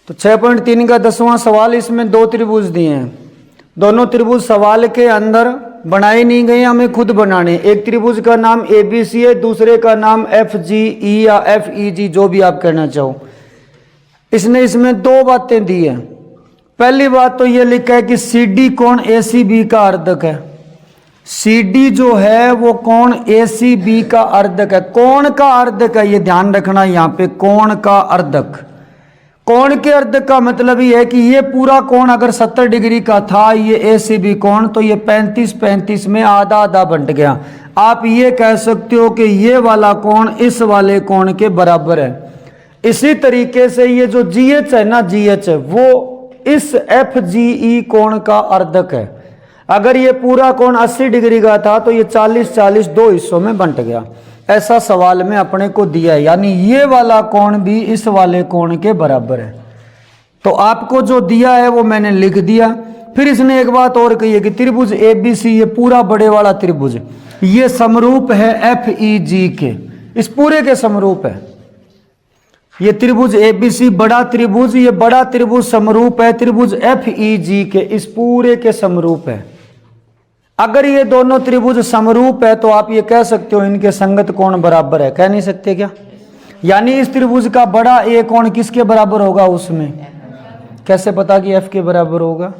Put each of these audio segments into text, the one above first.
तो 6.3 का 10वां सवाल, इसमें दो त्रिभुज दिए हैं। दोनों त्रिभुज सवाल के अंदर बनाए नहीं गए, हमें खुद बनाने। एक त्रिभुज का नाम ABC है, दूसरे का नाम FGE या FEG, जो भी आप कहना चाहो। इसने इसमें दो बातें दी है। पहली बात तो ये लिखा है कि CD कोण ACB का अर्धक है। CD जो है वो कोण ACB का अर्धक है। कोण का अर्धक है, ये ध्यान रखना यहाँ पे, कोण का अर्धक। कोण के अर्धक का मतलब ये है कि ये पूरा कोण अगर 70 डिग्री का था, ये ACB कोण, तो ये 35-35 में आधा आधा बंट गया। आप ये कह सकते हो कि ये वाला कोण इस वाले कोण के बराबर है। इसी तरीके से ये जो GH है ना, GH है, वो इस FGE कोण का अर्धक है। अगर ये पूरा कोण 80 डिग्री का था तो ये 40-40 दो हिस्सों में बंट गया। ऐसा सवाल में अपने को दिया है, यानी ये वाला कोण भी इस वाले कोण के बराबर है। तो आपको जो दिया है वो मैंने लिख दिया। फिर इसने एक बात और कही है कि त्रिभुज ABC, ये पूरा बड़े वाला त्रिभुज, ये समरूप है FEG के, इस पूरे के समरूप है। ये त्रिभुज ABC बड़ा त्रिभुज, ये बड़ा त्रिभुज समरूप है त्रिभुज FEG के, इस पूरे के समरूप है। अगर ये दोनों त्रिभुज समरूप है तो आप ये कह सकते हो इनके संगत कोण बराबर है। कह नहीं सकते क्या? यानी इस त्रिभुज का बड़ा A कोण किसके बराबर होगा उसमें? कैसे पता कि F के बराबर होगा?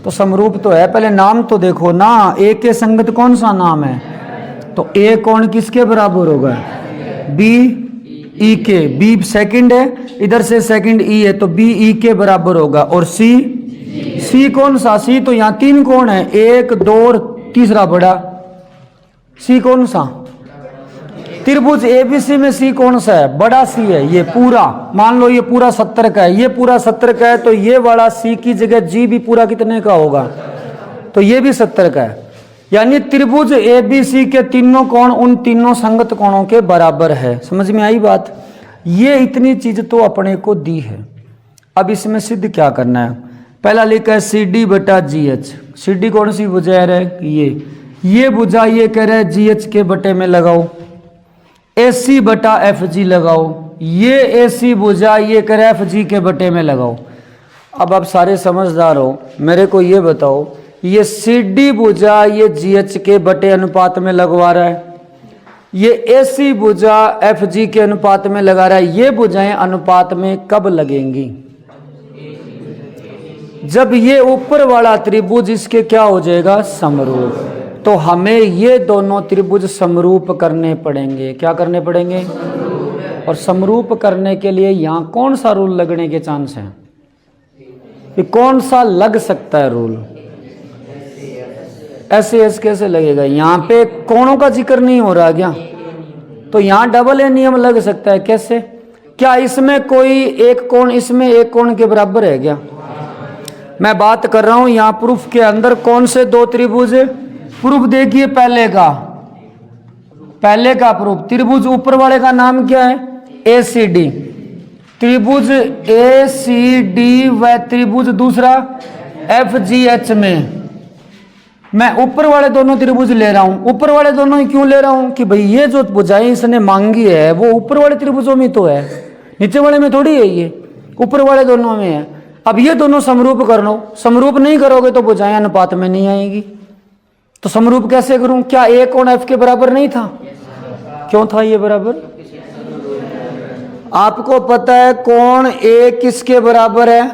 तो समरूप तो है, पहले नाम तो देखो ना, A के संगत कौन सा नाम है? तो A कोण किसके बराबर होगा? BE के। B सेकंड है, इधर से सेकंड E है, तो BE के बराबर होगा। और C कौन सा? C तो यहाँ 3 कोण है, 1 2 और तीसरा बड़ा। C कौन सा? त्रिभुज ABC में C कौन सा है? बड़ा C है। ये पूरा मान लो ये पूरा 70 का है, ये पूरा 70 का है, तो ये वाला C की जगह G भी पूरा कितने का होगा? तो ये भी 70 का है। यानी त्रिभुज ABC के तीनों कोण उन तीनों संगत कोणों के बराबर है। समझ में आई बात? ये इतनी चीज तो अपने को दी है। अब इसमें सिद्ध क्या करना है? पहला लिखा है CD बटा GH। CD कौन सी भुजा है? ये भुजा ये कह रहे हैं GH के बटे में लगाओ। AC बटा FG लगाओ। ये AC भुजा ये कह रहे हैं FG के बटे में लगाओ। अब आप सारे समझदार हो, मेरे को ये बताओ, ये CD भुजा ये GH के बटे अनुपात में लगवा रहा है, ये AC भुजा FG के अनुपात में लगा रहा है। ये भुजाएं अनुपात में कब लगेंगी? जब ये ऊपर वाला त्रिभुज इसके क्या हो जाएगा? समरूप। तो हमें ये दोनों त्रिभुज समरूप करने पड़ेंगे। क्या करने पड़ेंगे? और समरूप करने के लिए यहाँ कौन सा रूल लगने के चांस है? कि कौन सा लग सकता है रूल? SAS कैसे लगेगा? यहाँ पे कोणों का जिक्र नहीं हो रहा क्या? तो यहाँ डबल A नियम लग सकता है। कैसे? क्या इसमें कोई एक कोण इसमें एक कोण के बराबर है क्या? मैं बात कर रहा हूं यहाँ प्रूफ के अंदर कौन से दो त्रिभुज? प्रूफ देखिए पहले का प्रूफ। त्रिभुज ऊपर वाले का नाम क्या है? ACD। त्रिभुज ACD व त्रिभुज दूसरा FGH में मैं ऊपर वाले दोनों त्रिभुज ले रहा हूं। ऊपर वाले दोनों ही क्यों ले रहा हूं? कि भाई ये जो भुजाएं इसने मांगी है वो ऊपर वाले त्रिभुजों में तो है, नीचे वाले में थोड़ी है, ये ऊपर वाले दोनों में है। अब ये दोनों समरूप कर लो, समरूप नहीं करोगे तो भुजाएं अनुपात में नहीं आएगी। तो समरूप कैसे करूं? क्या A कोण F के बराबर नहीं था? क्यों था ये बराबर? आपको पता है कोण A किसके बराबर है?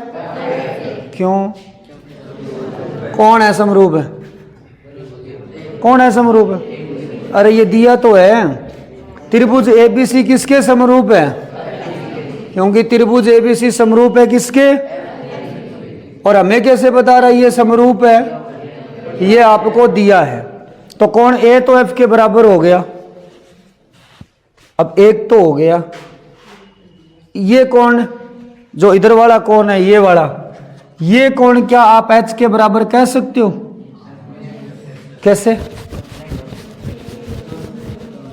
क्यों? कौन है समरूप है? कौन है समरूप है? अरे ये दिया तो है। त्रिभुज ABC किसके समरूप है? क्योंकि त्रिभुज ABC समरूप है किसके? और हमें कैसे बता रहा है ये समरूप है? ये आपको दिया है। तो कोण A तो F के बराबर हो गया। अब एक तो हो गया। ये कोण जो इधर वाला कोण है, ये वाला, ये कोण क्या आप H के बराबर कह सकते हो? कैसे?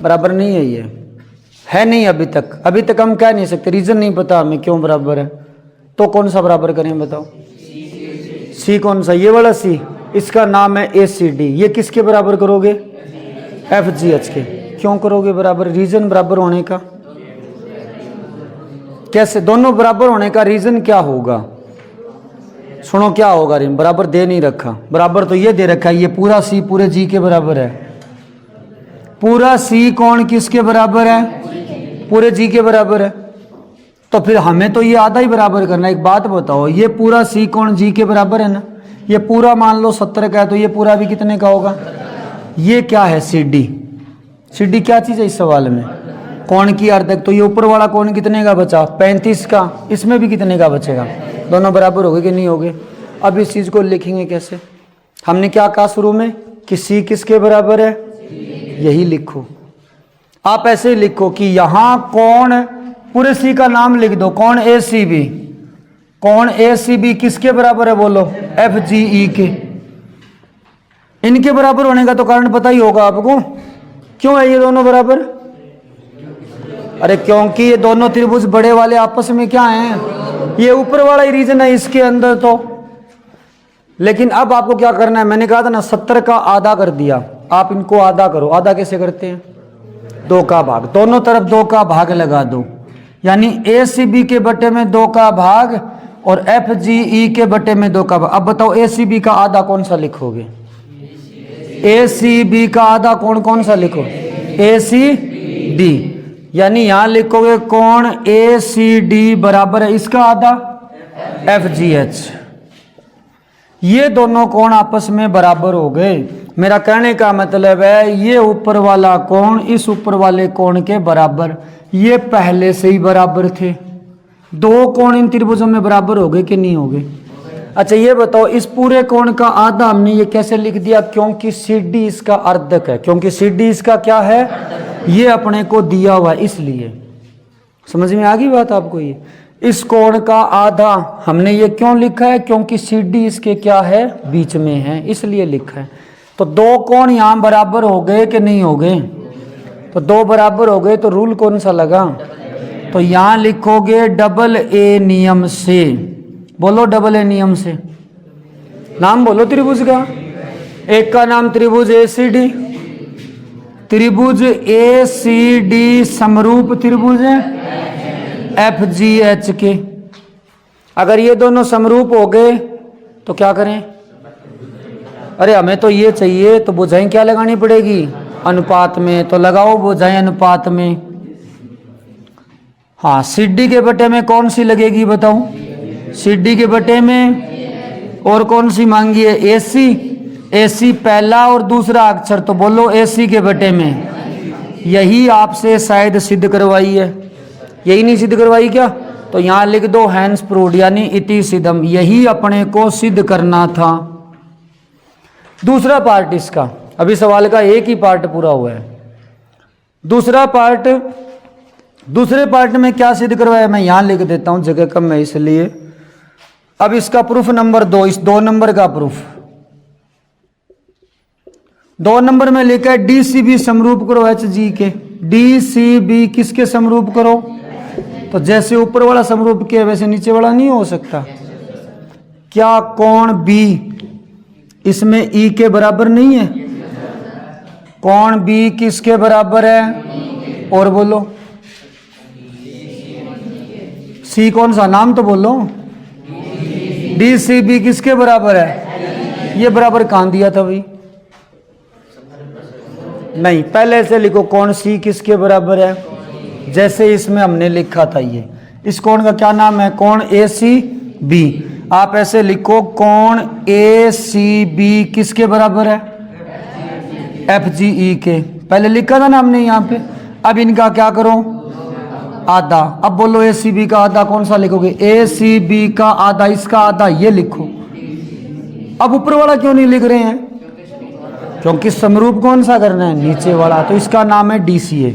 बराबर नहीं है, ये है नहीं अभी तक हम कह नहीं सकते, रीजन नहीं पता हमें क्यों बराबर है। तो कौन सा बराबर करें बताओ? C कौन सा? ये वाला C, इसका नाम है ACD। ये किसके बराबर करोगे? FGH के। क्यों करोगे बराबर? रीजन बराबर होने का। कैसे दोनों बराबर होने का रीजन क्या होगा? सुनो क्या होगा रीजन। बराबर दे नहीं रखा, बराबर तो ये दे रखा है, ये पूरा सी पूरे जी के बराबर है। पूरा सी कौन किसके बराबर है? पूरे जी के बराबर है। तो फिर हमें तो ये आधा ही बराबर करना है। एक बात बताओ, ये पूरा सी कौन जी के बराबर है ना? ये पूरा मान लो 70 का है, तो ये पूरा भी कितने का होगा? ये क्या है? C D. सी डी क्या चीज़ है इस सवाल में? कौन की अर्धक। तो ये ऊपर वाला कौन कितने का बचा? 35 का। इसमें भी कितने का बचेगा? दोनों बराबर हो गए कि नहीं हो गए? अब इस चीज़ को लिखेंगे कैसे? हमने क्या कहा शुरू में कि सी किसके बराबर है? यही लिखो। आप ऐसे ही लिखो कि यहां कौन, पूरे सी का नाम लिख दो, कौन ए सी बी। कौन ए सी बी किसके बराबर है? बोलो एफ जी ई के। इनके बराबर होने का तो कारण पता ही होगा आपको। क्यों है ये दोनों बराबर? अरे क्योंकि ये दोनों त्रिभुज बड़े वाले आपस में क्या हैं? ये ऊपर वाला ही रीजन है इसके अंदर तो। लेकिन अब आपको क्या करना है? मैंने कहा था ना 70 का आधा कर दिया, आप इनको आधा करो। आधा कैसे करते हैं? 2 का भाग। दोनों तरफ 2 का भाग लगा दो, यानी ए सी बी के बटे में 2 का भाग और एफ जी ई के बटे में 2 का भाग। अब बताओ ए सी बी का आधा कौन सा लिखोगे? ए सी बी का आधा कौन सा लिखो? ए सी डी। यानी यहां लिखोगे कौन ए सी डी बराबर है इसका आधा एफ जी एच। ये दोनों कोण आपस में बराबर हो गए। मेरा कहने का मतलब है ये ऊपर वाला कोण इस ऊपर वाले कोण के बराबर, ये पहले से ही बराबर थे। 2 कोण इन त्रिभुजों में बराबर हो गए कि नहीं हो गए? अच्छा ये बताओ, इस पूरे कोण का आधा हमने ये कैसे लिख दिया? क्योंकि सी डी इसका अर्धक है। क्योंकि सी डी इसका क्या है? ये अपने को दिया हुआ है, इसलिए। समझ में आ गई बात आपको? ये इस कोण का आधा हमने ये क्यों लिखा है? क्योंकि सी डी इसके क्या है? बीच में है, इसलिए लिखा है। तो 2 कोण यहां बराबर हो गए कि नहीं हो गए? तो 2 बराबर हो गए, तो रूल कौन सा लगा? तो यहां लिखोगे डबल ए नियम से। बोलो डबल ए नियम से। नाम बोलो त्रिभुज का। एक का नाम त्रिभुज ए सी डी। त्रिभुज ए सी डी समरूप त्रिभुज है एफ जी एच के। अगर ये दोनों समरूप हो गए तो क्या करें? अरे हमें तो ये चाहिए, तो भुजाएं क्या लगानी पड़ेगी? अनुपात में। तो लगाओ भुजाएं अनुपात में। हाँ, सी डी के बटे में कौन सी लगेगी बताओ? सी डी के बटे में और कौन सी मांगी है? ए सी। ए सी पहला और दूसरा अक्षर, तो बोलो ए सी के बटे में। यही आपसे शायद सिद्ध करवाई है, यही नहीं सिद्ध करवाई क्या? तो यहां लिख दो हैंस प्रूव्ड, यानी इति सिद्धम। यही अपने को सिद्ध करना था। दूसरा पार्ट इसका, अभी सवाल का एक ही पार्ट पूरा हुआ है। दूसरा पार्ट, दूसरे पार्ट में क्या सिद्ध करवाया मैं यहां लिख देता हूं, जगह कम है इसलिए। अब इसका प्रूफ नंबर 2, इस 2 नंबर का प्रूफ 2 नंबर में लिखा है डी सी बी समरूप करो एच जी के। डी सी बी किसके समरूप करो? तो जैसे ऊपर वाला समरूप किया वैसे नीचे वाला नहीं हो सकता। क्या कोण बी इसमें ई के बराबर नहीं है? कोण बी किसके बराबर है? और बोलो सी कौन सा? नाम तो बोलो। डी सी बी किसके बराबर है? ये बराबर कहां दिया था भाई? नहीं, पहले से लिखो कोण सी किसके बराबर है, जैसे इसमें हमने लिखा था। ये इस कोण का क्या नाम है? कोण ए सी बी। आप ऐसे लिखो कोण ए सी बी किसके बराबर है? एफ जी ई के। पहले लिखा था ना हमने यहाँ पे। अब इनका क्या करो? आधा। अब बोलो ए सी बी का आधा कौन सा लिखोगे? ए सी बी का आधा, इसका आधा ये लिखो। अब ऊपर वाला क्यों नहीं लिख रहे हैं? क्योंकि समरूप कौन सा करना है? नीचे वाला। तो इसका नाम है डी सी ए,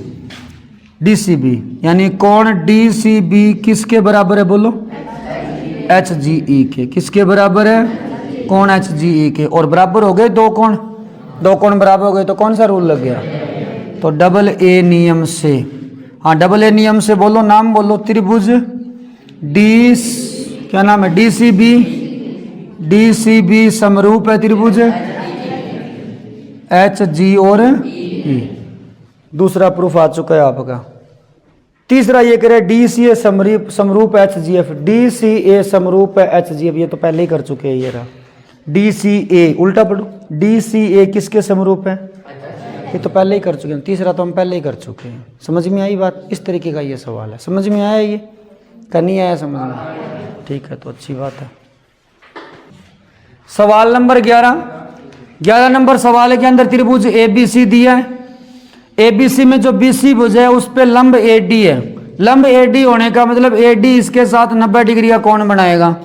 डी सी बी। यानी कोण डी सी बी किसके बराबर है? बोलो एच जी ई के। किसके बराबर है? कोण एच जी ई के। और बराबर हो गए 2 कोण। 2 कोण बराबर हो गए तो कौन सा रूल लग गया? तो डबल ए नियम से। हाँ, डबल ए नियम से बोलो, नाम बोलो। त्रिभुज डी, क्या नाम है? D C B. D C B समरूप है त्रिभुज एच जी और ई। दूसरा प्रूफ आ चुका है आपका। तीसरा ये कह रहा है DCA समरूप HGF, DCA समरूप है HGF, ये तो पहले ही कर चुके हैं। ये रहा DCA, उल्टा पढ़ो, DCA किसके समरूप है, ये तो पहले ही कर चुके हैं। तीसरा तो हम पहले ही कर चुके हैं। समझ में आई बात? इस तरीके का ये सवाल है। समझ में आया ये का नहीं आया समझ में? ठीक है, तो अच्छी बात है। सवाल नंबर 11 नंबर सवाल के अंदर त्रिभुज ABC दिया है। ABC में जो BC भुज है उस पे लंब AD है। लंब AD होने का मतलब AD इसके साथ 90 डिग्री का कोण बनाएगा।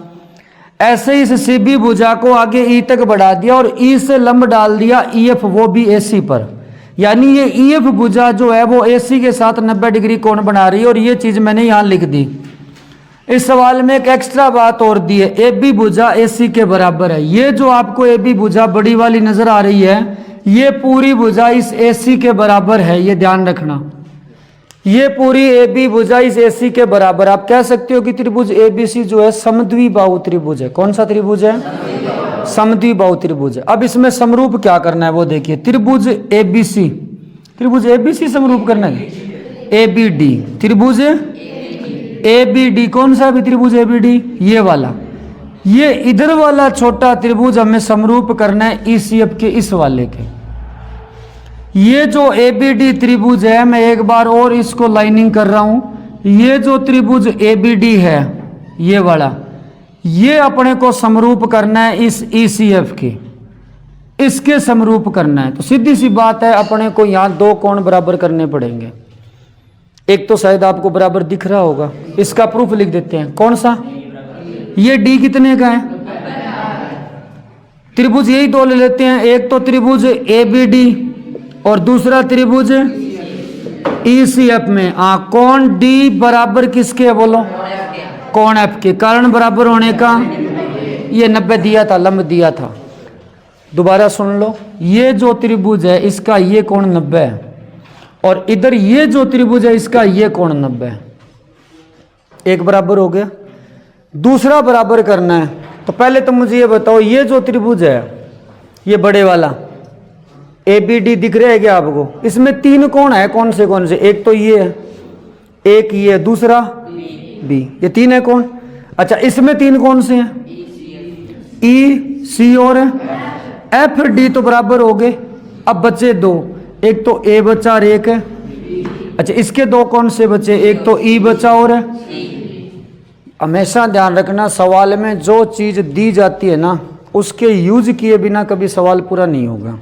ऐसे ही इस CB भुजा को आगे E तक बढ़ा दिया और E से लंब डाल दिया EF, वो भी AC पर। यानी ये EF भुजा जो है वो AC के साथ 90 डिग्री कोण बना रही है और ये चीज मैंने यहां लिख दी। इस सवाल में एक एक्स्ट्रा बात और दी है, AB भुजा AC के बराबर है। ये जो आपको AB भुजा बड़ी वाली नजर आ रही है, ये पूरी भुजा इस AC के बराबर है, ये ध्यान रखना। ये पूरी AB भुजा इस AC के बराबर। आप कह सकते हो कि त्रिभुज ABC जो है समद्विबाहु त्रिभुज है। कौन सा त्रिभुज है? समद्विबाहु त्रिभुज है। अब इसमें समरूप क्या करना है वो देखिए। त्रिभुज ABC समरूप करना है ABD। त्रिभुज ABD कौन सा भी त्रिभुज ABD? ये वाला। ये इधर वाला छोटा त्रिभुज हमें समरूप करना है ECF के इस वाले के। ये जो ABD त्रिभुज है, मैं एक बार और इसको लाइनिंग कर रहा हूं। ये जो त्रिभुज ABD है ये वाला, ये अपने को समरूप करना है इस ECF के, इसके समरूप करना है। तो सीधी सी बात है, अपने को यहां दो कोण बराबर करने पड़ेंगे। एक तो शायद आपको बराबर दिख रहा होगा, इसका प्रूफ लिख देते हैं। कौन सा? ये D कितने का है? त्रिभुज यही दो ले लेते हैं। एक तो त्रिभुज ABD और दूसरा त्रिभुज ECF में कोण D बराबर किसके है बोलो? कोण F के। कारण बराबर होने का ये 90 दिया था, लंब दिया था। दोबारा सुन लो, ये जो त्रिभुज है इसका ये कोण 90 है और इधर ये जो त्रिभुज है इसका ये कोण 90 है। एक बराबर हो गया। दूसरा बराबर करना है तो पहले तो मुझे ये बताओ, ये जो त्रिभुज है ये बड़े वाला ABD दिख रहा है क्या आपको? इसमें तीन कोण है। कौन से? एक तो ये है, एक ये, दूसरा B। ये तीन है कोण। अच्छा, इसमें तीन कौन से हैं? E, C और FD तो बराबर हो गए। अब बचे दो, एक तो A बचा और एक है। अच्छा, इसके दो कौन से बचे? एक तो E बचा और है। हमेशा ध्यान रखना, सवाल में जो चीज दी जाती है ना उसके यूज किए बिना कभी सवाल पूरा नहीं होगा।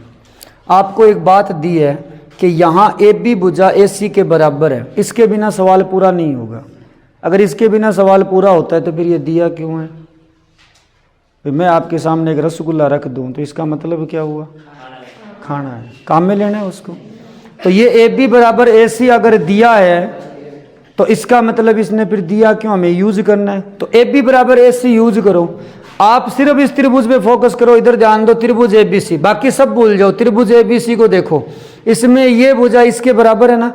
आपको एक बात दी है कि यहाँ AB भुजा AC के बराबर है, इसके बिना सवाल पूरा नहीं होगा। अगर इसके बिना सवाल पूरा होता है तो फिर ये दिया क्यों है? मैं आपके सामने एक रसगुल्ला रख दूं तो इसका मतलब क्या हुआ? खाना है, काम में लेना है उसको। तो ये AB बराबर AC अगर दिया है तो इसका मतलब इसने फिर दिया क्यों? हमें यूज करना है। तो AB बराबर AC यूज करो। आप सिर्फ इस त्रिभुज पे फोकस करो, इधर ध्यान दो, त्रिभुज ABC, बाकी सब भूल जाओ। त्रिभुज ABC को देखो, इसमें ये भुजा इसके बराबर है ना।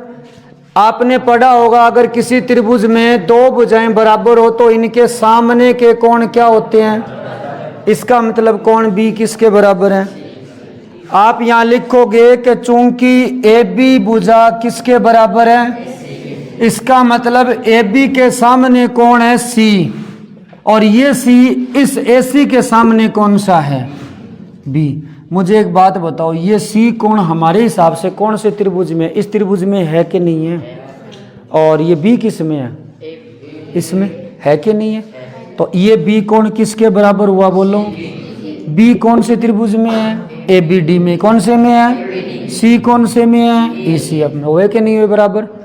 आपने पढ़ा होगा अगर किसी त्रिभुज में दो भुजाएं बराबर हो तो इनके सामने के कोण क्या होते हैं? इसका मतलब कोण B किसके बराबर है? आप यहां लिखोगे कि चूंकि AB भुजा किसके बराबर है, इसका मतलब AB के सामने कोण है C और ये C इस AC के सामने कौन सा है? B। मुझे एक बात बताओ, ये C कोण हमारे हिसाब से कौन से त्रिभुज में? इस त्रिभुज में है कि नहीं है? और ये B किस में है? इसमें है कि नहीं है? तो ये B कोण किसके बराबर हुआ बोलो? B कौन से त्रिभुज में है? ABD में। कौन से में है? C कौन से में है? ECF में। हुए कि नहीं हुए बराबर?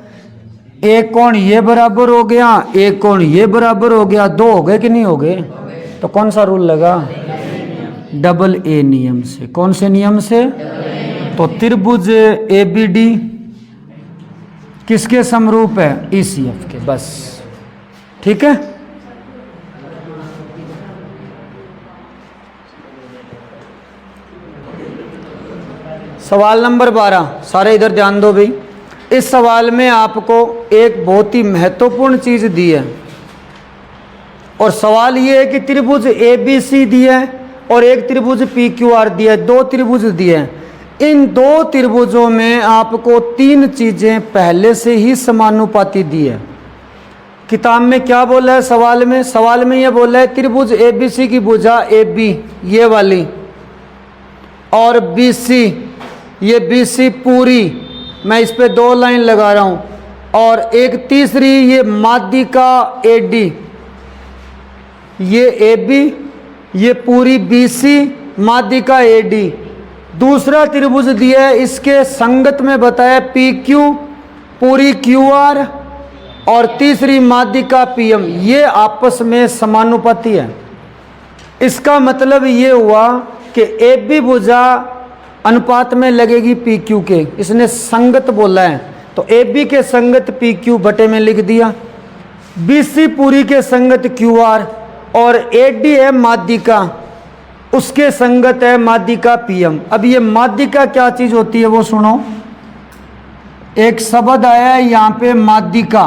एक कोण ये बराबर हो गया, एक कोण ये बराबर हो गया, दो हो गए कि नहीं हो गए? तो कौन सा रूल लगा? डबल A नियम से। कौन से नियम से? तो त्रिभुज ABD किसके समरूप है? ECF के। बस ठीक है। सवाल नंबर 12, सारे इधर ध्यान दो भाई। इस सवाल में आपको एक बहुत ही महत्वपूर्ण चीज दी है और सवाल ये है कि त्रिभुज ABC दिया है और एक त्रिभुज PQR दिया है, दो त्रिभुज दिए हैं। इन दो त्रिभुजों में आपको तीन चीजें पहले से ही समानुपाती दी है। किताब में क्या बोला है सवाल में? सवाल में ये बोला है त्रिभुज एबीसी की भुजा AB ये वाली और BC ये BC पूरी, मैं इस पे 2 लाइन लगा रहा हूँ, और एक तीसरी ये माध्यिका AD ये AB ये पूरी BC माध्यिका AD। दूसरा त्रिभुज दिया है, इसके संगत में बताया PQ पूरी QR और तीसरी माध्यिका PM, ये आपस में समानुपाती है। इसका मतलब ये हुआ कि AB भुजा अनुपात में लगेगी PQ के, इसने संगत बोला है तो AB के संगत PQ बटे में लिख दिया, BC पूरी के संगत QR और AD है माध्यिका उसके संगत है माध्यिका PM। अब ये माध्यिका क्या चीज होती है वो सुनो। एक शब्द आया है यहाँ पे माध्यिका।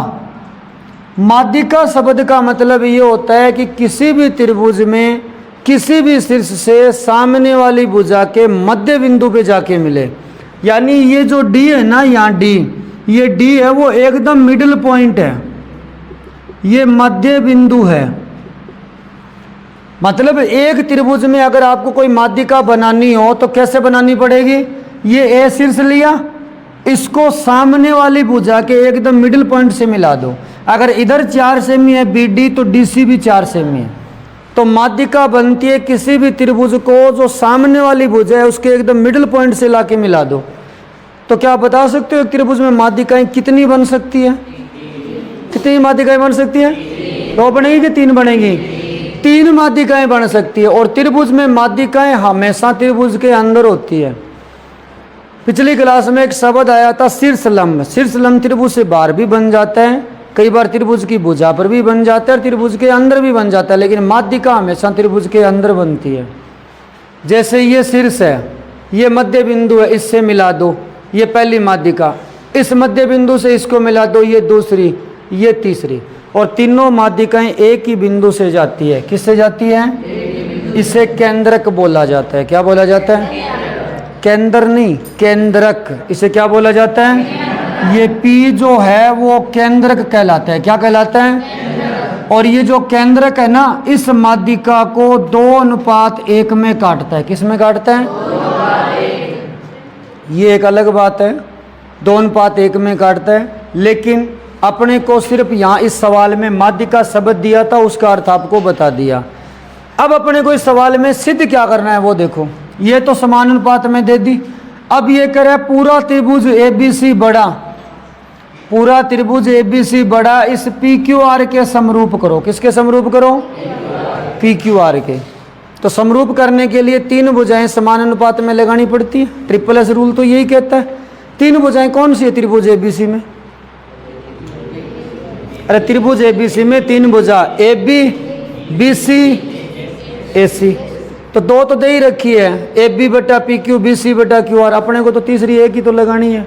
माध्यिका शब्द का मतलब ये होता है कि किसी भी त्रिभुज में किसी भी शीर्ष से सामने वाली भुजा के मध्य बिंदु पे जाके मिले। यानी ये जो D है ना, यहाँ D, ये D है वो एकदम मिडिल पॉइंट है, ये मध्य बिंदु है। मतलब एक त्रिभुज में अगर आपको कोई माध्यिका बनानी हो तो कैसे बनानी पड़ेगी? ये A शीर्ष लिया, इसको सामने वाली भुजा के एकदम मिडिल पॉइंट से मिला दो। अगर इधर 4 सेमी है BD तो DC भी 4 सेमी है। तो माध्यिका बनती है किसी भी त्रिभुज को जो सामने वाली भुजा है उसके एकदम मिडिल पॉइंट से लाके मिला दो। तो क्या आप बता सकते हो एक त्रिभुज में माध्यिकाएं कितनी बन सकती है? कितनी माध्यिकाएं बन सकती है? 2 बनेगी कि 3 बनेगी? 3 माध्यिकाएं बन सकती है। और त्रिभुज में माध्यिकाएं हमेशा त्रिभुज के अंदर होती है। पिछली क्लास में एक शब्द आया था शीर्ष लंब। शीर्ष लंब त्रिभुज से बाहर भी बन जाता है, कई बार त्रिभुज की भुजा पर भी बन जाता है और त्रिभुज के अंदर भी बन जाता है, लेकिन माध्यिका हमेशा त्रिभुज के अंदर बनती है। जैसे ये शीर्ष है, ये मध्य बिंदु है, इससे मिला दो, ये पहली माध्यिका। इस मध्य बिंदु से इसको मिला दो, ये दूसरी, ये तीसरी। और तीनों माध्यिकाएं एक ही बिंदु से जाती है। किससे जाती है? इसे केंद्रक बोला जाता है। क्या बोला जाता है? केंद्र नहीं, केंद्रक। इसे क्या बोला जाता है? ये P जो है वो केंद्रक कहलाता है। क्या कहलाता है? और ये जो केंद्रक है ना, इस माध्यिका को 2:1 में काटता है। किस में काटता है? ये एक अलग बात है, 2:1 में काटता है। लेकिन अपने को सिर्फ यहाँ इस सवाल में माध्यिका शब्द दिया था, उसका अर्थ आपको बता दिया। अब अपने को इस सवाल में सिद्ध क्या करना है वो देखो। ये तो समानुपात में दे दी। अब ये करे पूरा त्रिभुज ABC बड़ा, पूरा त्रिभुज ABC बड़ा इस PQR के समरूप करो। किसके समरूप करो? PQR के। तो समरूप करने के लिए 3 भुजाएं समान अनुपात में लगानी पड़ती है। SSS रूल तो यही कहता है। 3 भुजाएं कौन सी है त्रिभुज ABC में? अरे त्रिभुज ABC में 3 भुजा AB BC AC। तो 2 तो दे ही रखी है, AB बटा PQ BC बटा QR। अपने को तो तीसरी एक ही तो लगानी है।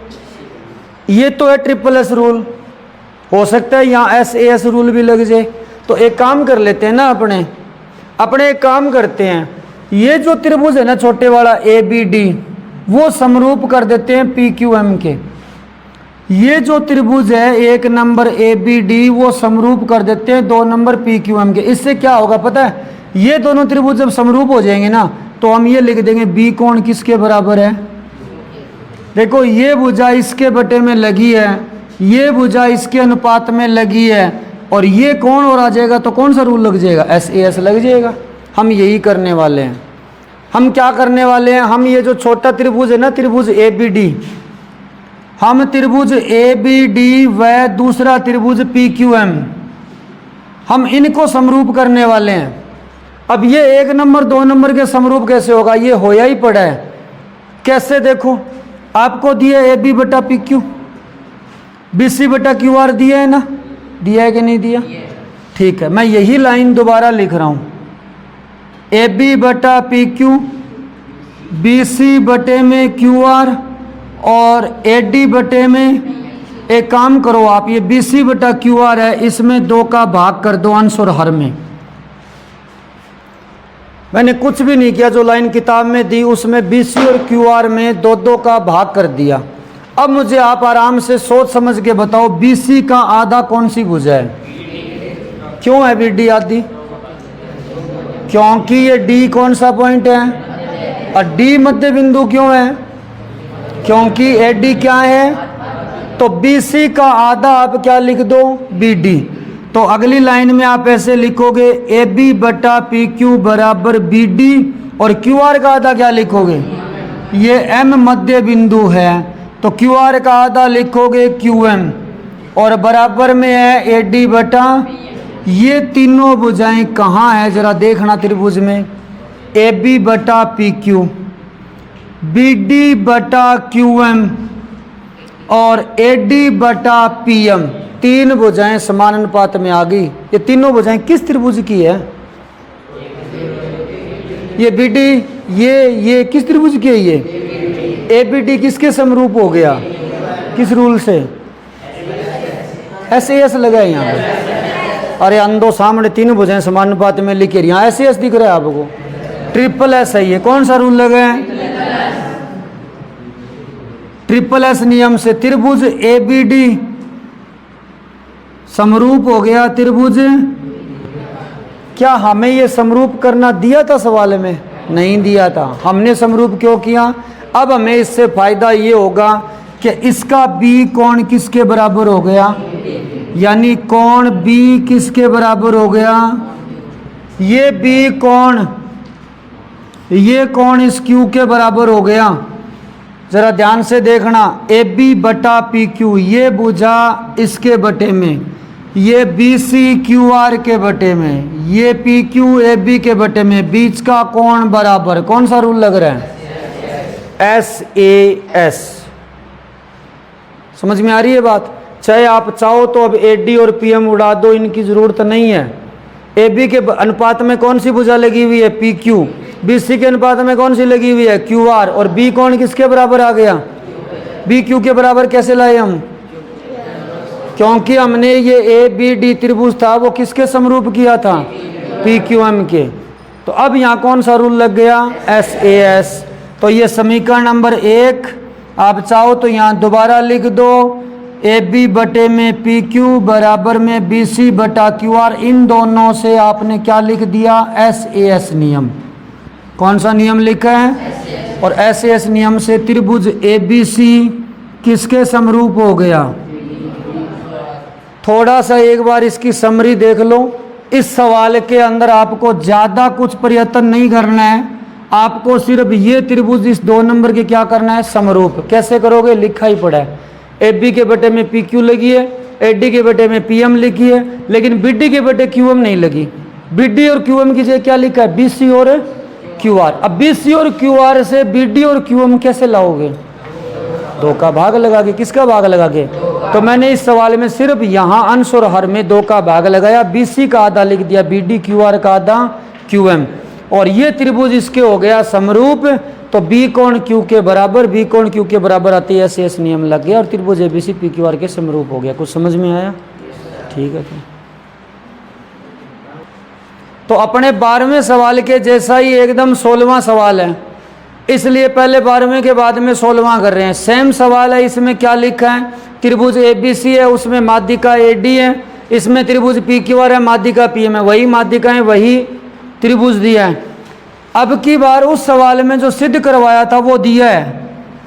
ये तो है SSS रूल। हो सकता है यहाँ SAS रूल भी लग जाए। तो एक काम कर लेते हैं ना, अपने एक काम करते हैं, ये जो त्रिभुज है ना छोटे वाला ABD वो समरूप कर देते हैं PQM के। ये जो त्रिभुज है 1 नंबर ABD वो समरूप कर देते हैं 2 नंबर PQM के। इससे क्या होगा पता है? ये दोनों त्रिभुज जब समरूप हो जाएंगे ना तो हम ये लिख देंगे B कोण किसके बराबर है? देखो ये भुजा इसके बटे में लगी है, ये भुजा इसके अनुपात में लगी है, और ये कोण और आ जाएगा तो कौन सा रूल लग जाएगा? SAS लग जाएगा। हम यही करने वाले हैं। हम क्या करने वाले हैं? हम ये जो छोटा त्रिभुज है ना त्रिभुज ABD, हम त्रिभुज ABD व दूसरा त्रिभुज PQM, हम इनको समरूप करने वाले हैं। अब ये 1 नंबर 2 नंबर के समरूप कैसे होगा? ये होया ही पड़ा है। कैसे? देखो आपको दिया AB बटा PQ, BC बटा QR दिया है ना? दिया है कि नहीं दिया? ठीक है, मैं यही लाइन दोबारा लिख रहा हूँ। AB बटा PQ, BC बटे में QR और AD बटे में, एक काम करो आप, ये BC बटा QR है, इसमें 2 का भाग कर दो अंश और हर में। मैंने कुछ भी नहीं किया, जो लाइन किताब में दी उसमें BC और QR में 2-2 का भाग कर दिया। अब मुझे आप आराम से सोच समझ के बताओ BC का आधा कौन सी भुजा है? क्यों है बी डी आदि? क्योंकि ये डी कौन सा पॉइंट है, और डी मध्य बिंदु क्यों है? क्योंकि ए डी क्या है, तो बी सी का आधा आप क्या लिख दो, बी डी। तो अगली लाइन में आप ऐसे लिखोगे ए बी बटा पी क्यू बराबर बी डी, और क्यू आर का आधा क्या लिखोगे, ये एम मध्य बिंदु है तो क्यू आर का आधा लिखोगे क्यू एम, और बराबर में है ए डी बटा, ये तीनों भुजाएं कहाँ है जरा देखना त्रिभुज में, ए बी बटा पी क्यू, बी डी बटा क्यू एम और ए डी बटा पी एम, तीन भुजाएं समान अनुपात में आ गई। ये तीनों भुजाएं किस त्रिभुज की है, ये बी डी, ये किस त्रिभुज की है, ये ए बी डी किसके समरूप हो गया, किस रूल से, एस एस लगा है यहाँ पे। अरे अंधो सामने तीन भुजाएं समान अनुपात में लिखे, यहाँ एस एस दिख रहा है आपको, ट्रिपल एस है ये। कौन सा रूल लगा है, ट्रिपल एस नियम से त्रिभुज ए बी डी समरूप हो गया त्रिभुज, क्या हमें ये समरूप करना दिया था सवाल में, नहीं दिया था, हमने समरूप क्यों किया। अब हमें इससे फायदा ये होगा कि इसका बी कोण किसके बराबर हो गया, यानी कोण बी किसके बराबर हो गया, ये बी कोण, ये कोण इस क्यू के बराबर हो गया। जरा ध्यान से देखना, ए बी बटा पी क्यू, ये भुजा इसके बटे में, ये बी सी क्यू आर के बटे में, ये पी क्यू ए बी के बटे में, बीच का कोण बराबर, कौन सा रूल लग रहा है, एस ए एस। समझ में आ रही है बात। चाहे आप चाहो तो अब ए डी और पी एम उड़ा दो, इनकी जरूरत नहीं है। ए बी के अनुपात में कौन सी भुजा लगी हुई है, पी क्यू, बी सी के अनुपात में कौन सी लगी हुई है, क्यू आर, और बी कोण किसके बराबर आ गया, बी क्यू के बराबर कैसे लाए हम, क्योंकि हमने ये ए बी डी त्रिभुज था वो किसके समरूप किया था, पी क्यू एम के। तो अब यहाँ कौन सा रूल लग गया, एस ए एस। तो ये समीकरण नंबर 1, आप चाहो तो यहाँ दोबारा लिख दो, ए बी बटे में पी क्यू बराबर में बी सी बटा क्यू आर, इन दोनों से आपने क्या लिख दिया, एस ए एस नियम। कौन सा नियम लिखा है, और एस ए एस नियम से त्रिभुज ए बी सी किसके समरूप हो गया। थोड़ा सा एक बार इसकी समरी देख लो। इस सवाल के अंदर आपको ज़्यादा कुछ प्रयत्न नहीं करना है, आपको सिर्फ ये त्रिभुज इस 2 नंबर के क्या करना है, समरूप। कैसे करोगे, लिखा ही पड़ा है, ए बी के बटे में पी क्यू लगी है, ए डी के बटे में पी एम लिखी है, लेकिन बी डी के बटे क्यू एम नहीं लगी। बी डी और क्यू एम की जगह क्या लिखा है, बी सी और क्यू आर। अब बी सी और क्यू आर से बी डी और क्यू एम कैसे लाओगे, 2 का भाग लगा के। किसका भाग लगा के, तो मैंने इस सवाल में सिर्फ यहाँ अंश और हर में 2 का भाग लगाया, बी सी का आधा लिख दिया, बी डी क्यू आर का आधा क्यू एम, और ये त्रिभुज इसके हो गया समरूप। तो बी कोण क्यू के बराबर, बी कोण क्यू के बराबर आती है, एस एस नियम लग गया और त्रिभुज A B C P Q R के समरूप हो गया। कुछ समझ में आया, ठीक है। तो अपने 12वें सवाल के जैसा ही एकदम 16वां सवाल है, इसलिए पहले 12वें के बाद में 16वां कर रहे हैं। सेम सवाल है, इसमें क्या लिखा है, त्रिभुज ए बी सी है, उसमें माध्यिका ए डी है, इसमें त्रिभुज पी क्यू आर है, माध्यिका पी एम है, वही माध्यिकाएं वही त्रिभुज दिया है। अब की बार उस सवाल में जो सिद्ध करवाया था वो दिया है,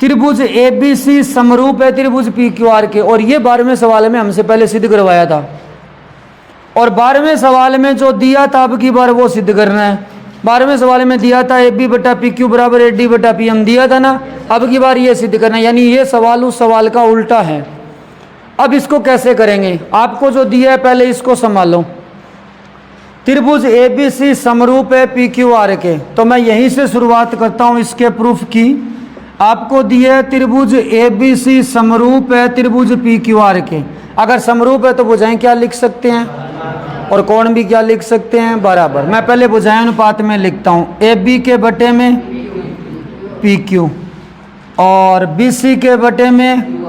त्रिभुज ए बी सी समरूप है त्रिभुज पी क्यू आर के, और ये 12वें सवाल में हमसे पहले सिद्ध करवाया था। और 12वें सवाल में जो दिया था अब की बार वो सिद्ध करना है। 12वें सवाल में दिया था ए बी बटा पी क्यू बराबर ए डी बटा पी एम दिया था ना, अब की बार ये सिद्ध करना है, यानी ये सवाल उस सवाल का उल्टा है। अब इसको कैसे करेंगे, आपको जो दिया है पहले इसको संभालो। त्रिभुज ए बी सी समरूप है पी क्यू आर के, तो मैं यहीं से शुरुआत करता हूं इसके प्रूफ की। आपको दिया है त्रिभुज ए बी सी समरूप है त्रिभुज पी क्यू आर के। अगर समरूप है तो भुजाएं क्या लिख सकते हैं, और कोण भी क्या लिख सकते हैं, बराबर। मैं पहले भुजाएं अनुपात में लिखता हूं, ए बी के बटे में पी क्यू और बी सी के बटे में,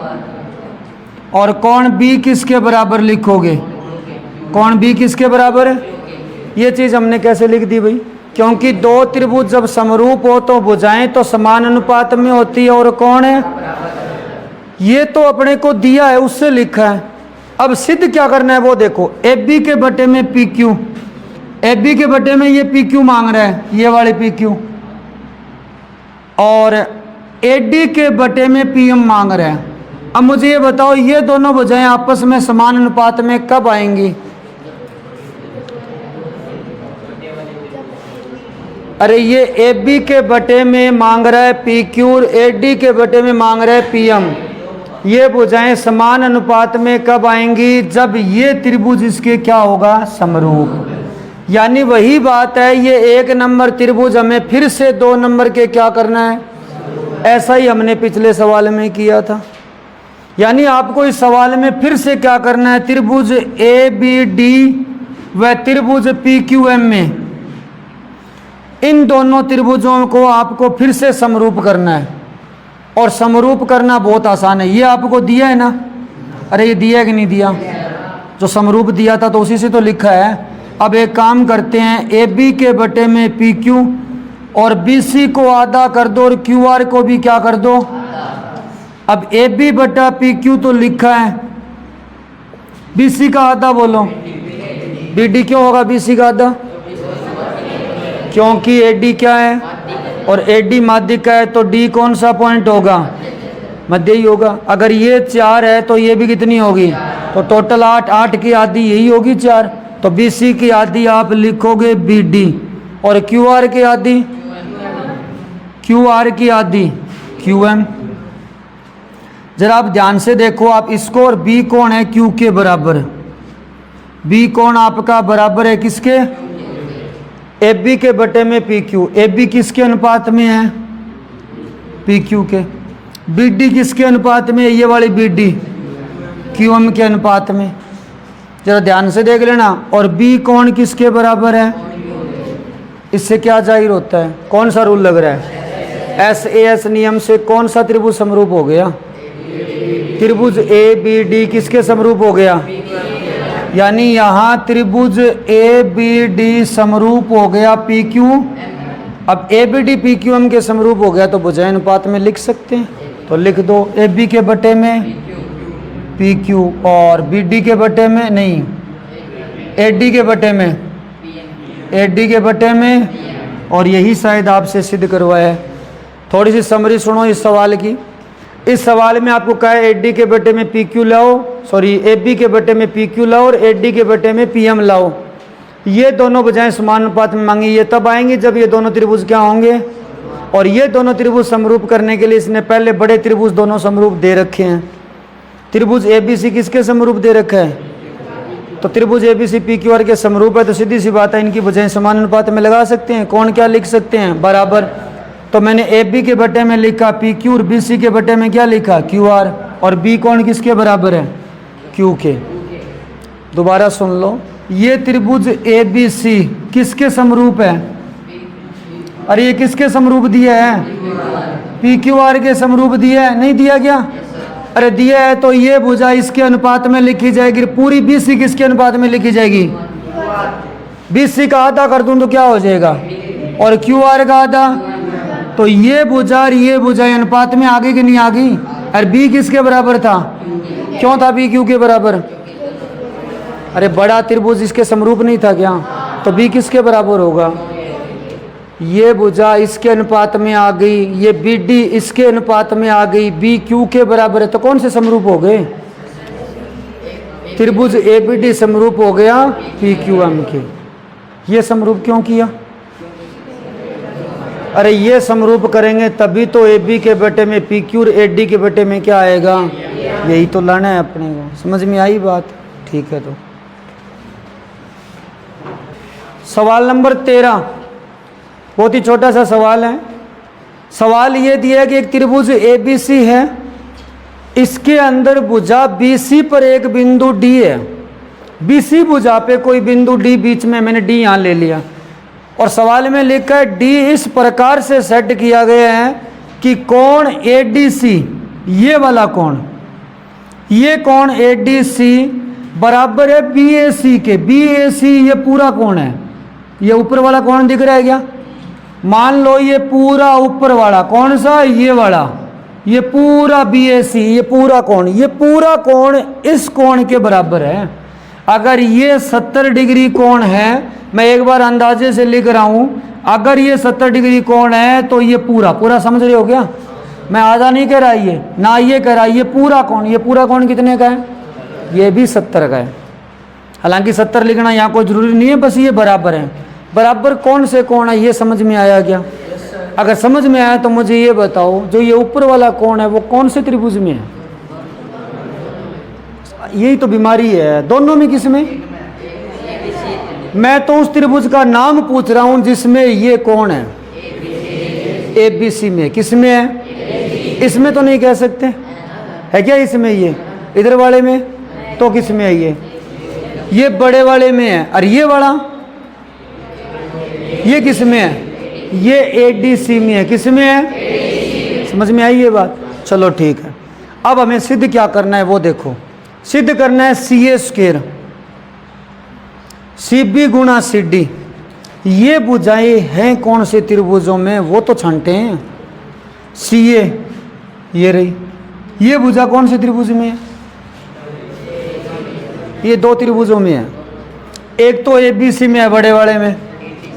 और कोण बी किसके बराबर लिखोगे, कोण बी किसके बराबर है। ये चीज़ हमने कैसे लिख दी भाई, क्योंकि 2 त्रिभुज जब समरूप हो तो भुजाएं तो समान अनुपात में होती है और कोण है, ये तो अपने को दिया है उससे लिखा है। अब सिद्ध क्या करना है वो देखो, ए बी के बटे में पी क्यू, ए बी के बटे में ये पी क्यू मांग रहा है, ये वाले पी क्यू, और ए डी के बटे में पी एम मांग रहा है। अब मुझे ये बताओ, ये दोनों भुजाएं आपस में समान अनुपात में कब आएंगी? अरे ये ए बी के बटे में मांग रहा है पी क्यू, ए डी के बटे में मांग रहा है पी एम। ये भुजाएं समान अनुपात में कब आएंगी? जब ये त्रिभुज इसके क्या होगा? समरूप। यानी वही बात है, ये 1 नंबर त्रिभुज हमें फिर से 2 नंबर के क्या करना है? ऐसा ही हमने पिछले सवाल में किया था। यानी आपको इस सवाल में फिर से क्या करना है? त्रिभुज ए बी डी व त्रिभुज पी क्यू एम में इन दोनों त्रिभुजों को आपको फिर से समरूप करना है। और समरूप करना बहुत आसान है। ये आपको दिया है ना? अरे ये दिया है कि नहीं दिया? जो समरूप दिया था तो उसी से तो लिखा है। अब एक काम करते हैं, ए बी के बटे में पी क्यू और बी सी को आधा कर दो और क्यू आर को भी क्या कर दो? अब ए बी बटा पी क्यू तो लिखा है, बी सी का आधा बोलो। बी डी क्यों होगा बी सी का आधा? क्योंकि ए डी क्या है और ए डी माध्यिक है, तो डी कौन सा पॉइंट होगा? मध्य ही होगा। अगर ये 4 है तो ये भी कितनी होगी? तो टोटल 8, 8 की आधी यही होगी 4। तो बी सी की आधी आप लिखोगे बी डी और क्यू आर की आधी, क्यू आर की आधी क्यू एम। जरा आप ध्यान से देखो, आप इसको, और बी कौन है? क्यू के बराबर। बी कौन आपका बराबर है किसके? ए बी के बटे में पी क्यू। ए बी किसके अनुपात में है? पी क्यू के। बी डी किसके अनुपात में है? ये वाली बी डी क्यू एम के अनुपात में। जरा ध्यान से देख लेना। और बी कौन किसके बराबर है? इससे क्या जाहिर होता है? कौन सा रूल लग रहा है? एस ए एस नियम से कौन सा त्रिभुज समरूप हो गया? त्रिभुज ए बी डी किसके समरूप हो गया? यानी यहाँ त्रिभुज ए बी डी समरूप हो गया पी क्यू। अब A B D P Q M के समरूप हो गया तो भुजाएं अनुपात में लिख सकते हैं। तो लिख दो, ए बी के बटे में पी क्यू और बी डी के बटे में, नहीं, ए डी के बटे में, ए डी के बटे में। और यही शायद आपसे सिद्ध करवाया है। थोड़ी सी समरी सुनो इस सवाल की। इस सवाल में आपको कहा है ए डी के बटे में पी क्यू लाओ, सॉरी ए बी के बटे में पी क्यू लाओ और ए डी के बटे में पी एम लाओ। ये दोनों भुजाएं समान अनुपात में मांगी। ये तब आएंगी जब ये दोनों त्रिभुज क्या होंगे? और ये दोनों त्रिभुज समरूप करने के लिए इसने पहले बड़े त्रिभुज दोनों समरूप दे रखे हैं। त्रिभुज ए बी सी किसके समरूप दे रखा है? तो त्रिभुज A B C P Q R के समरूप है। तो सीधी सी बात है, इनकी भुजाएं समान अनुपात में लगा सकते हैं। कौन क्या लिख सकते हैं? बराबर। तो मैंने ए बी के बटे में लिखा पी क्यू और बी सी के बटे में क्या लिखा? Q R. और बी कौन किसके बराबर है? क्यू के। दोबारा सुन लो, ये त्रिभुज ए बी सी किसके समरूप है? अरे ये किसके समरूप दिया है? पी क्यू आर के समरूप दिया है। नहीं दिया क्या? अरे दिया है तो ये भुजा इसके अनुपात में लिखी जाएगी। पूरी बी सी किसके अनुपात में लिखी जाएगी? बी सी का आधा कर दूं तो क्या हो जाएगा? और क्यू आर का आधा। तो ये भुजा और ये भुजा अनुपात में आगे कि नहीं आ गई? और बी किसके बराबर था? क्यों था बी क्यू के बराबर? अरे बड़ा त्रिभुज इसके समरूप नहीं था क्या? तो बी किसके बराबर होगा? ये भुजा इसके अनुपात में आ गई, ये बी डी इसके अनुपात में आ गई, बी क्यू के बराबर है। तो कौन से समरूप हो गए? त्रिभुज ए बी डी समरूप हो गया पी क्यू एम के। ये समरूप क्यों किया? अरे ये समरूप करेंगे तभी तो ए बी के बटे में पी क्यू और ए डी के बटे में क्या आएगा? यही तो लाना है अपने को। समझ में आई बात? ठीक है। तो सवाल नंबर 13 बहुत ही छोटा सा सवाल है। सवाल ये दिया है कि एक त्रिभुज ए बी सी है, इसके अंदर भुजा बी सी पर एक बिंदु डी है। बी सी भुजा पे कोई बिंदु डी बीच में, मैंने डी यहाँ ले लिया। और सवाल में लिखा है डी इस प्रकार से सेट किया गया है कि कोण ए डी सी, ये वाला कोण, ये कोण ए डी सी बराबर है बी ए सी के। बी ए सी ये पूरा कोण है। ये ऊपर वाला कोण दिख रहा है क्या? मान लो ये पूरा ऊपर वाला, कौन सा? ये वाला। ये पूरा BAC, ये पूरा कोण इस कोण के बराबर है। अगर ये 70 डिग्री कोण है, मैं एक बार अंदाजे से लिख रहा हूं, अगर ये 70 डिग्री कोण है तो ये पूरा समझ रहे हो क्या? मैं आधा नहीं कह रहा, ये ना ये कह रहा, ये पूरा कोण कितने का है? ये भी 70 का है। हालांकि 70 लिखना यहाँ कोई जरूरी नहीं है, बस ये बराबर है। बराबर कौन से कोण है, ये समझ में आया क्या? अगर समझ में आया तो मुझे ये बताओ, जो ये ऊपर वाला कोण है वो कौन से त्रिभुज में है? यही तो बीमारी है, दोनों में किस में? मैं तो उस त्रिभुज का नाम पूछ रहा हूं जिसमें ये कोण है, ABC में। किस में है? इसमें तो नहीं कह सकते, है क्या इसमें? ये इधर वाले में तो किस में है? ये बड़े वाले में है। और ये वाला, ये किस में है? ये ADC में है। किस में है? समझ में आई ये बात? चलो ठीक है। अब हमें सिद्ध क्या करना है वो देखो। सिद्ध करना है CA² CB गुणा CD। ये भुजाएं हैं कौन से त्रिभुजों में, वो तो छांटे हैं। CA ये रही, ये भुजा कौन से त्रिभुज में है? ये दो त्रिभुजों में है। एक तो ABC में है, बड़े वाले में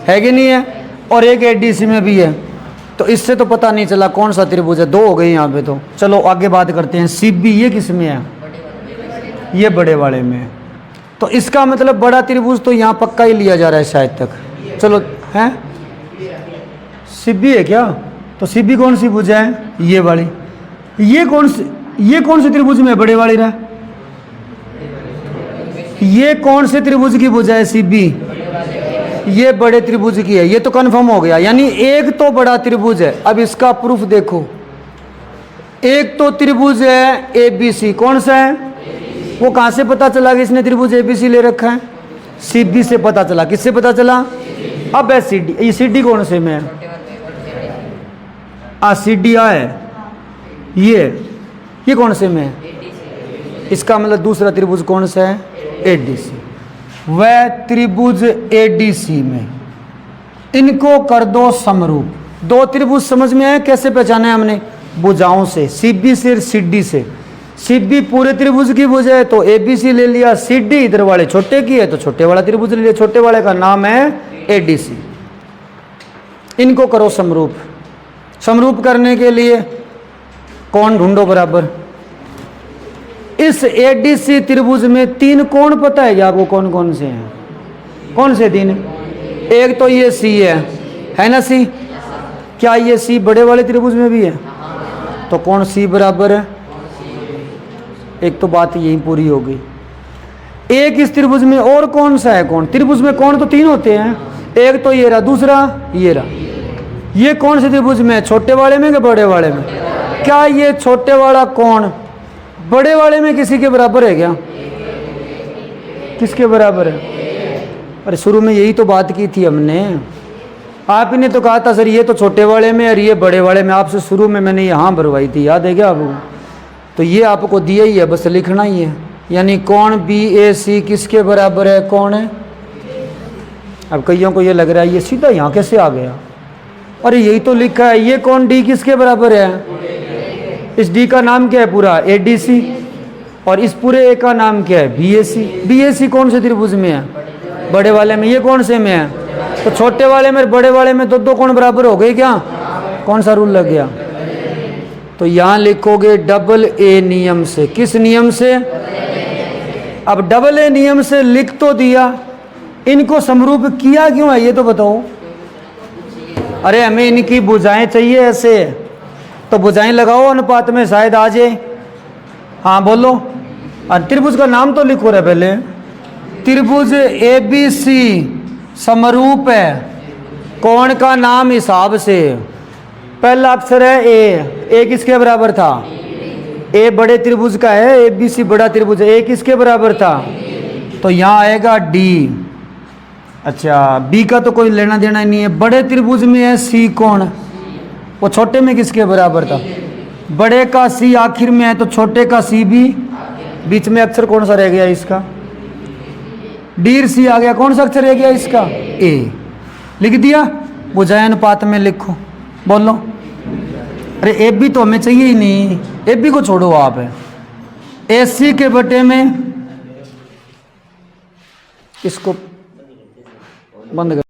है कि नहीं है, और एक ADC में भी है। तो इससे तो पता नहीं चला कौन सा त्रिभुज है, दो हो गए यहाँ पे। तो चलो आगे बात करते हैं। CB ये किस में है? ये बड़े वाले में है। तो इसका मतलब बड़ा त्रिभुज तो यहाँ पक्का ही लिया जा रहा है शायद तक। चलो हैं, CB है क्या? तो CB कौन सी भुजा है? ये वाली। ये कौन से त्रिभुज में है? बड़े वाली रहा। ये कौन से त्रिभुज की भुजा है? CB ये बड़े त्रिभुज की है। ये तो कंफर्म हो गया, यानी एक तो बड़ा त्रिभुज है। अब इसका प्रूफ देखो। एक तो त्रिभुज है ABC, कौन सा है? वो कहां से पता चला कि इसने त्रिभुज ABC ले रखा है? CB से पता चला। किससे पता चला? अब है CD। ये CD कौन से में है? CD है। ये कौन से में है? इसका मतलब दूसरा त्रिभुज कौन सा है? ADC। वह त्रिभुज ADC में इनको कर दो समरूप। दो त्रिभुज समझ में आए? कैसे पहचाने हमने? भुजाओं से, CB से और CD से। CB पूरे त्रिभुज की भुजा है तो ABC ले लिया, CD इधर वाले छोटे की है तो छोटे वाला त्रिभुज ले लिया। छोटे वाले का नाम है ADC। इनको करो समरूप। समरूप करने के लिए कोण ढूंढो बराबर। इस ADC त्रिभुज में तीन कोण पता है क्या आपको? कौन कौन से हैं? कौन से तीन? एक तो ये C है ना C? क्या ये C बड़े वाले त्रिभुज में भी है? तो कौन C बराबर है? एक तो बात यही पूरी हो गई। एक इस त्रिभुज में और कौन सा है? कौन त्रिभुज में कोण तो तीन होते हैं। एक तो ये रहा, दूसरा ये रहा। ये कौन से त्रिभुज में है? छोटे वाले में कि बड़े वाले में? क्या ये छोटे वाला कोण बड़े वाले में किसी के बराबर है क्या? किसके बराबर है? अरे शुरू में यही तो बात की थी हमने। आप ही ने तो कहा था सर ये तो छोटे वाले में और ये बड़े वाले में। आपसे शुरू में मैंने यहाँ भरवाई थी, याद है क्या आपको? तो ये आपको दिया ही है, बस लिखना ही है। यानी कोण BAC किसके बराबर है? कौन है? अब कईयों को ये लग रहा है ये सीधा यहाँ कैसे आ गया? अरे यही तो लिखा है। ये कोण D किसके बराबर है? इस D का नाम क्या है पूरा? ADC। और इस पूरे A का नाम क्या है? BAC। BAC कौन से त्रिभुज में है? बड़े वाले में। ये कौन से में है? तो छोटे वाले में बड़े वाले में दो कोण बराबर हो गए क्या? कौन सा रूल लग गया? तो यहां लिखोगे AA नियम से। किस नियम से? अब AA नियम से लिख तो दिया, इनको समरूप किया क्यों है ये तो बताओ। अरे हमें इनकी भुजाएं चाहिए ऐसे, तो भुजाएं लगाओ अनुपात में, शायद आ जाए। हाँ बोलो। त्रिभुज का नाम तो लिखो रहे पहले। त्रिभुज ABC समरूप है कोण का नाम हिसाब से। पहला अक्षर है A किसके बराबर था? A बड़े त्रिभुज का है, ABC बड़ा त्रिभुज है। A किसके बराबर था? तो यहाँ आएगा D। अच्छा B का तो कोई लेना देना नहीं है। बड़े त्रिभुज में है C कोण, वो छोटे में किसके बराबर था? बड़े का C आखिर में है तो छोटे का C भी। बीच में अक्षर कौन सा रह गया इसका? डीर C आ गया। कौन सा अक्षर रह गया इसका? A। लिख दिया। भुजाएं अनुपात में लिखो, बोलो। अरे ए बी तो हमें चाहिए ही नहीं, ए बी को छोड़ो आप। ए सी के बटे में इसको बंद कर।